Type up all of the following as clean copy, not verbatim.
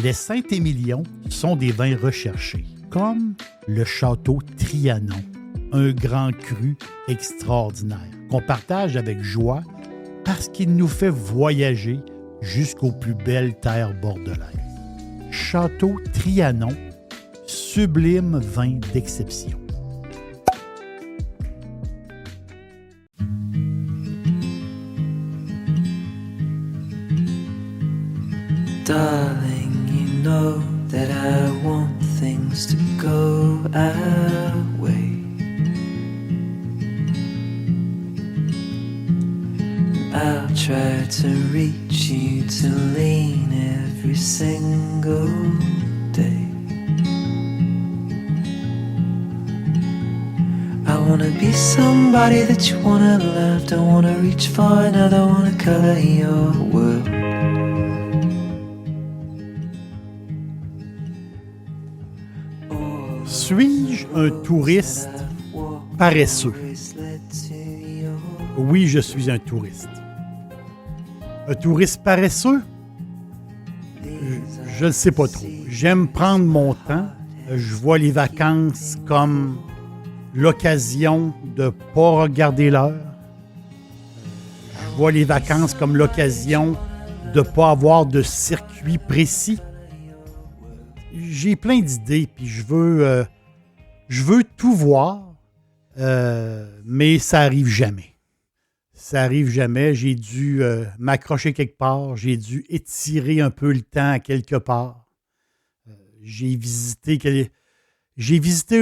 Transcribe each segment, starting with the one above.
Les Saint-Émilion sont des vins recherchés, comme le Château Trianon, un grand cru extraordinaire qu'on partage avec joie parce qu'il nous fait voyager jusqu'aux plus belles terres bordelaises. Château Trianon, sublime vin d'exception. Darling, you know that I want things to go our way. I'll try to reach you to lean every single day. I wanna be somebody that you wanna love. Don't wanna reach for another, wanna color your world. Suis-je un touriste paresseux? Oui, je suis un touriste. Un touriste paresseux? Je ne sais pas trop. J'aime prendre mon temps. Je vois les vacances comme l'occasion de ne pas regarder l'heure. Je vois les vacances comme l'occasion de ne pas avoir de circuit précis. J'ai plein d'idées, puis je veux tout voir, mais ça arrive jamais. Ça arrive jamais. J'ai dû m'accrocher quelque part. J'ai dû étirer un peu le temps à quelque part. J'ai visité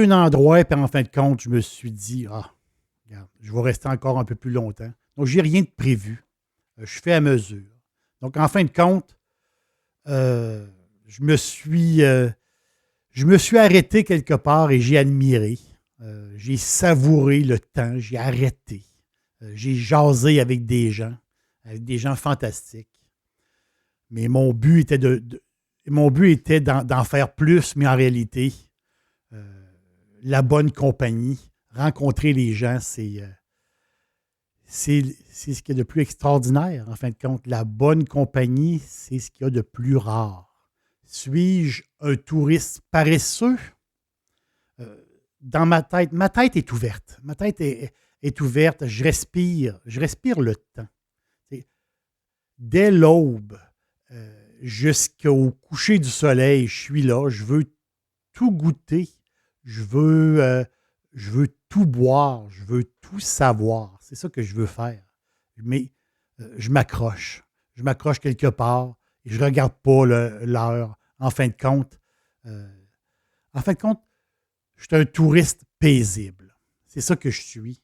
un endroit, puis en fin de compte, je me suis dit, regarde, je vais rester encore un peu plus longtemps. Donc, j'ai rien de prévu. Je fais à mesure. Donc, en fin de compte, je me suis arrêté quelque part et j'ai admiré. J'ai savouré le temps, j'ai arrêté. J'ai jasé avec des gens fantastiques. Mais mon but était d'en faire plus, mais en réalité, la bonne compagnie, rencontrer les gens, c'est ce qu'il y a de plus extraordinaire, en fin de compte. La bonne compagnie, c'est ce qu'il y a de plus rare. Suis-je un touriste paresseux? Dans ma tête est ouverte. Ma tête est ouverte. Je respire le temps. Dès l'aube jusqu'au coucher du soleil, je suis là. Je veux tout goûter. Je veux tout boire. Je veux tout savoir. C'est ça que je veux faire. Mais je m'accroche. Je m'accroche quelque part et je ne regarde pas l'heure. En fin de compte, je suis un touriste paisible. C'est ça que je suis.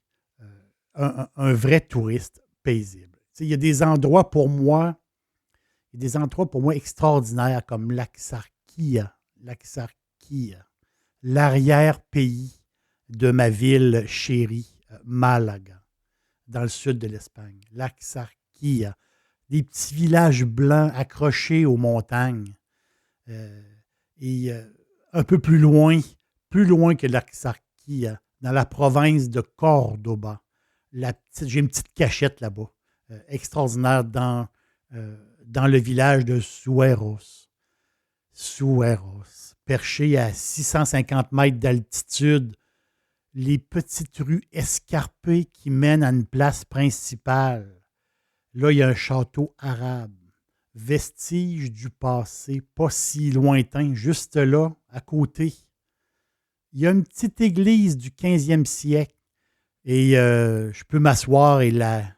Un vrai touriste paisible. Il y a des endroits pour moi extraordinaires comme l'Axarquía, l'arrière-pays de ma ville chérie, Malaga, dans le sud de l'Espagne. L'Axarquía, des petits villages blancs accrochés aux montagnes. Et un peu plus loin que l'Axarquía, dans la province de Córdoba. J'ai une petite cachette là-bas, extraordinaire, dans le village de Sueros. Perché à 650 mètres d'altitude, les petites rues escarpées qui mènent à une place principale. Là, il y a un château arabe, vestige du passé, pas si lointain, juste là, à côté. Il y a une petite église du 15e siècle et je peux m'asseoir et la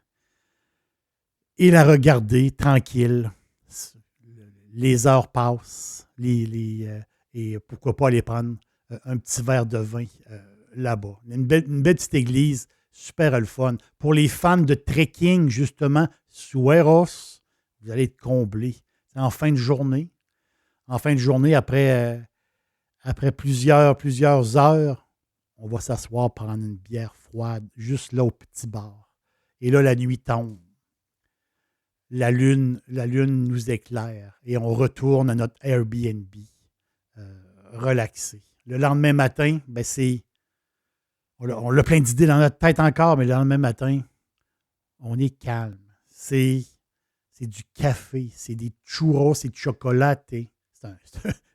regarder tranquille. Les heures passent et pourquoi pas aller prendre un petit verre de vin là-bas. Une belle petite église, super le fun. Pour les fans de trekking, justement, Sueros, vous allez être comblés. C'est en fin de journée. En fin de journée, après plusieurs heures, on va s'asseoir prendre une bière froide, juste là au petit bar. Et là, la nuit tombe. La lune nous éclaire et on retourne à notre Airbnb relaxé. Le lendemain matin, on a plein d'idées dans notre tête encore, mais le lendemain matin, on est calme. C'est du café, c'est des churros, c'est du chocolaté. C'est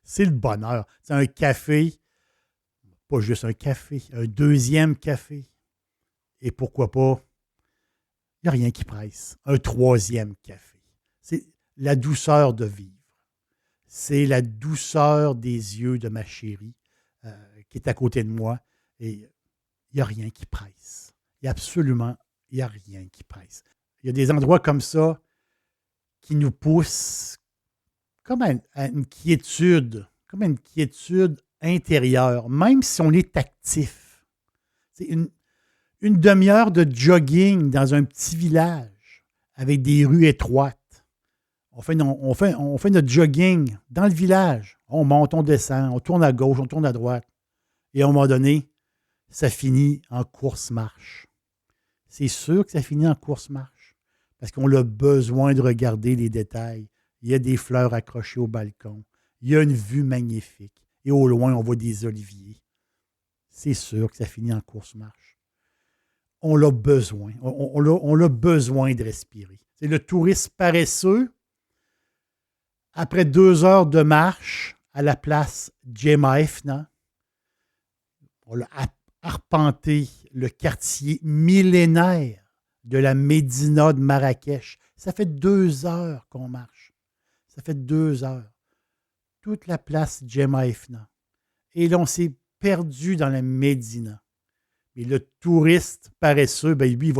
c'est le bonheur. C'est un café, pas juste un café, un deuxième café. Et pourquoi pas, il n'y a rien qui presse. Un troisième café. C'est la douceur de vivre. C'est la douceur des yeux de ma chérie qui est à côté de moi. Et il n'y a rien qui presse. Il n'y a rien qui presse. Il y a des endroits comme ça qui nous poussent comme à une quiétude, comme à une quiétude intérieure, même si on est actif. C'est une demi-heure de jogging dans un petit village avec des rues étroites. On fait notre jogging dans le village. On monte, on descend, on tourne à gauche, on tourne à droite. Et à un moment donné, ça finit en course-marche. C'est sûr que ça finit en course-marche parce qu'on a besoin de regarder les détails. Il y a des fleurs accrochées au balcon. Il y a une vue magnifique. Et au loin, on voit des oliviers. C'est sûr que ça finit en course-marche. On a besoin. On a besoin de respirer. C'est le touriste paresseux. Après 2 heures de marche à la place Jemaïfna, on a arpenté le quartier millénaire de la Médina de Marrakech. Ça fait 2 heures qu'on marche. Ça fait 2 heures. Toute la place Jemaïfna. Et là, on s'est perdu dans la Médina. Mais le touriste paresseux, ben, lui,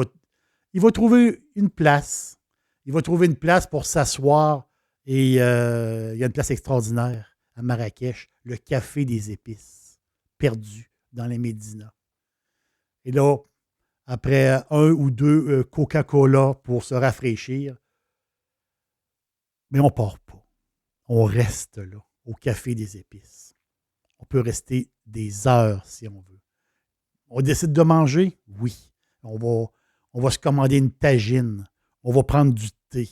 il va trouver une place. Il va trouver une place pour s'asseoir. Et il y a une place extraordinaire à Marrakech, le Café des Épices, perdu dans les Médinas. Et là, après 1 ou 2 Coca-Cola pour se rafraîchir, mais on ne part pas. On reste là, au Café des Épices. On peut rester des heures si on veut. On décide de manger? Oui. On va se commander une tagine. On va prendre du thé.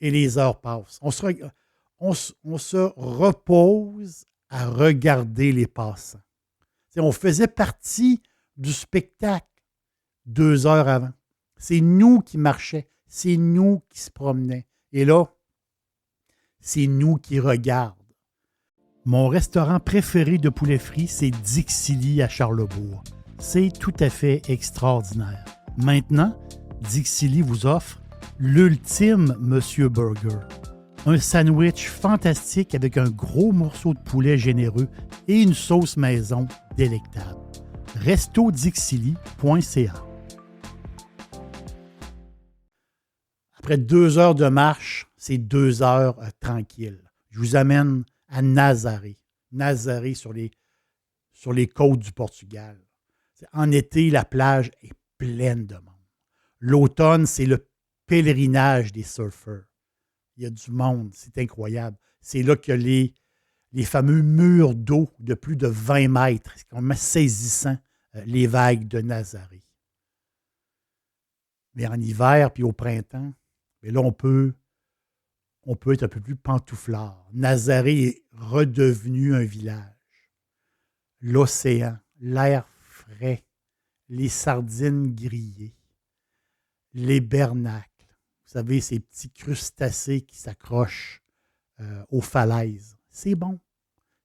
Et les heures passent. On se repose à regarder les passants. T'sais, on faisait partie du spectacle 2 heures avant. C'est nous qui marchions. C'est nous qui se promenaient. Et là, c'est nous qui regardent. Mon restaurant préféré de poulet frit, c'est Dixili à Charlebourg. C'est tout à fait extraordinaire. Maintenant, Dixili vous offre l'ultime Monsieur Burger. Un sandwich fantastique avec un gros morceau de poulet généreux et une sauce maison délectable. restodixili.ca. Après 2 heures de marche, c'est 2 heures tranquilles. Je vous amène à Nazaré. Nazaré sur les côtes du Portugal. En été, la plage est pleine de monde. L'automne, c'est le pèlerinage des surfeurs. Il y a du monde, c'est incroyable. C'est là que les fameux murs d'eau de plus de 20 mètres. C'est quand même saisissant, les vagues de Nazaré. Mais en hiver puis au printemps, mais là, on peut être un peu plus pantouflard. Nazaré est redevenu un village. L'océan, l'air frais, les sardines grillées, les bernacles. Vous savez, ces petits crustacés qui s'accrochent aux falaises. C'est bon.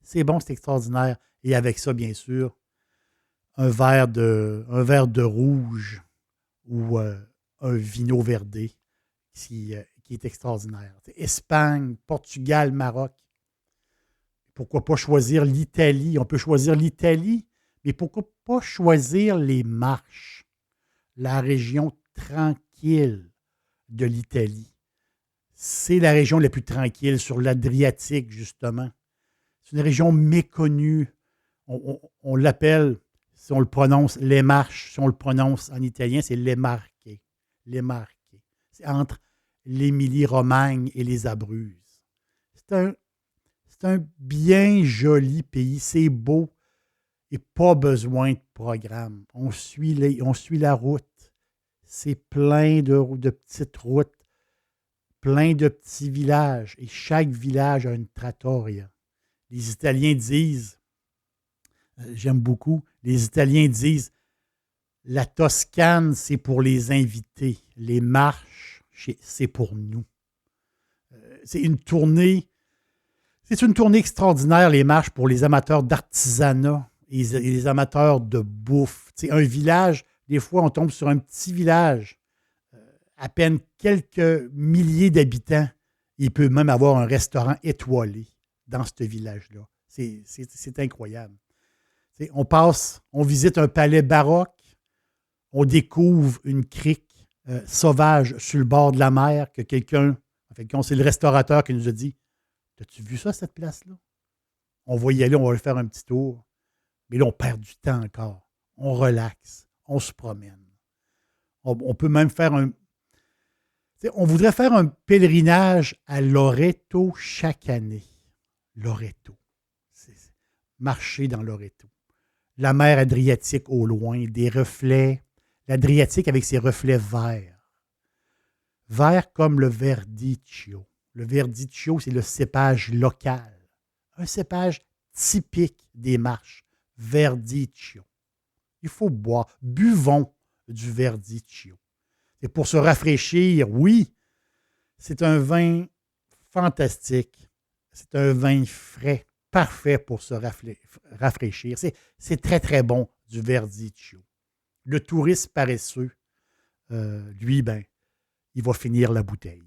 C'est bon, c'est extraordinaire. Et avec ça, bien sûr, un verre de rouge ou un vino verdé qui est extraordinaire. Espagne, Portugal, Maroc. Pourquoi pas choisir l'Italie? On peut choisir l'Italie, mais pourquoi pas choisir les Marches, la région tranquille de l'Italie. C'est la région la plus tranquille sur l'Adriatique, justement. C'est une région méconnue. On l'appelle, si on le prononce, les Marches. Si on le prononce en italien, c'est les Marche. Les Marche. C'est entre l'Émilie-Romagne et les Abruzzes. C'est un bien joli pays. C'est beau et pas besoin de programme. On suit la route. C'est plein de petites routes, plein de petits villages. Et chaque village a une trattoria. Les Italiens disent, j'aime beaucoup, les Italiens disent, la Toscane, c'est pour les invités. Les Marches, c'est pour nous. C'est une tournée C'est une tournée extraordinaire, les marches, pour les amateurs d'artisanat et les amateurs de bouffe. Tu sais, un village, des fois, on tombe sur un petit village, à peine quelques milliers d'habitants. Il peut même avoir un restaurant étoilé dans ce village-là. C'est incroyable. Tu sais, on visite un palais baroque, on découvre une crique sauvage sur le bord de la mer que quelqu'un, en fait, c'est le restaurateur qui nous a dit: as-tu vu ça, cette place-là? On va y aller, on va faire un petit tour. Mais là, on perd du temps encore. On relaxe, on se promène. On peut même faire un... On voudrait faire un pèlerinage à Loreto chaque année. Loreto. Marcher dans Loreto. La mer Adriatique au loin, des reflets. L'Adriatique avec ses reflets verts. Verts comme le Verdicchio. Le Verdicchio, c'est le cépage local. Un cépage typique des marches. Verdicchio. Il faut boire. Buvons du Verdicchio. C'est pour se rafraîchir, oui. C'est un vin fantastique. C'est un vin frais, parfait pour se rafraîchir. C'est très, très bon, du Verdicchio. Le touriste paresseux, lui, il va finir la bouteille.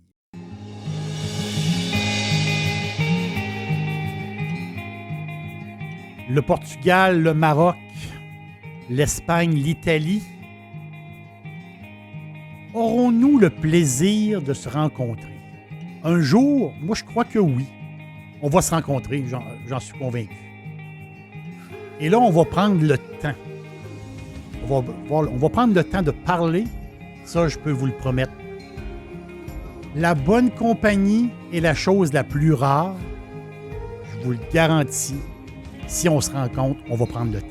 Le Portugal, le Maroc, l'Espagne, l'Italie. Aurons-nous le plaisir de se rencontrer? Un jour, moi je crois que oui. On va se rencontrer, j'en suis convaincu. Et là, on va prendre le temps. On va prendre le temps de parler. Ça, je peux vous le promettre. La bonne compagnie est la chose la plus rare. Je vous le garantis. Si on se rencontre, on va prendre le temps.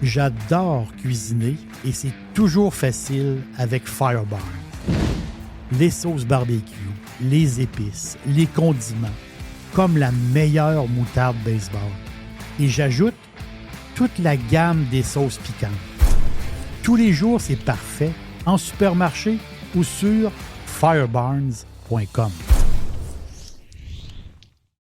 J'adore cuisiner et c'est toujours facile avec Firebarn. Les sauces barbecue, les épices, les condiments, comme la meilleure moutarde baseball. Et j'ajoute toute la gamme des sauces piquantes. Tous les jours, c'est parfait en supermarché ou sur firebarns.com.